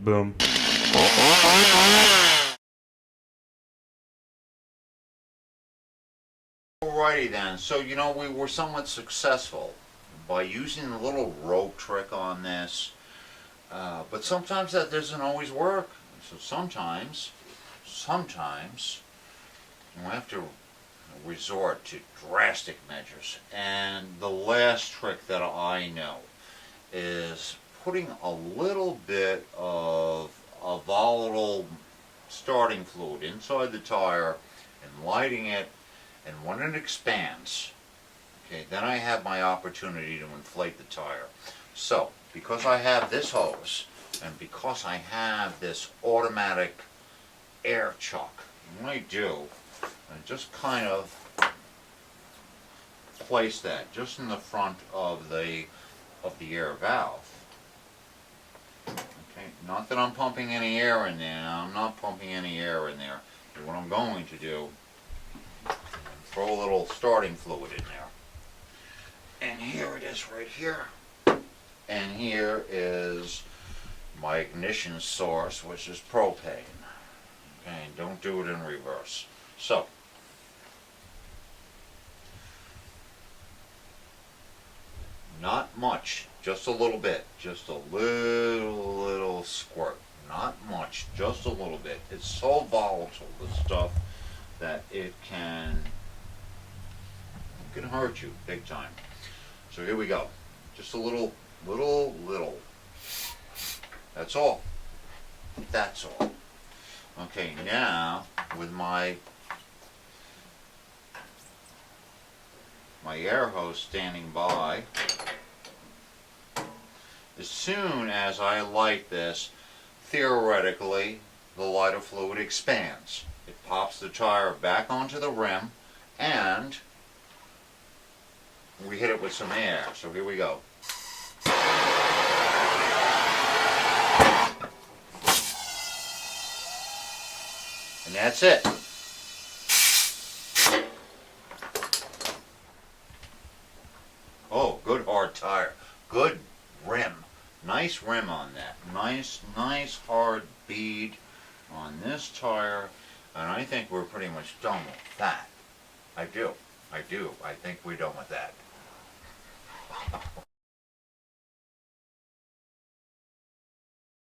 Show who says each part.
Speaker 1: Boom.
Speaker 2: Alrighty then, so we were somewhat successful by using the little rope trick on this, but sometimes that doesn't always work. So sometimes you have to resort to drastic measures. And the last trick that I know is putting a little bit of a volatile starting fluid inside the tire and lighting it, and when it expands, okay, then I have my opportunity to inflate the tire. So, because I have this hose, and because I have this automatic air chuck, what I do, I just kind of place that just in the front of the air valve. Okay, not that I'm pumping any air in there. I'm not pumping any air in there. But what I'm going to do, throw a little starting fluid in there. And here it is right here. And here is my ignition source, which is propane. Okay, don't do it in reverse. So, not much, just a little bit, just a little squirt. Not much, just a little bit. It's so volatile, the stuff, that it can hurt you big time. So here we go. Just a little. That's all. That's all. Okay, now with my air hose standing by, as soon as I light this, theoretically, the lighter fluid expands. It pops the tire back onto the rim, and we hit it with some air. So here we go. And that's it. Oh, good hard tire. Good rim. Nice rim on that. Nice hard bead on this tire. And I think we're pretty much done with that. I do. I think we're done with that.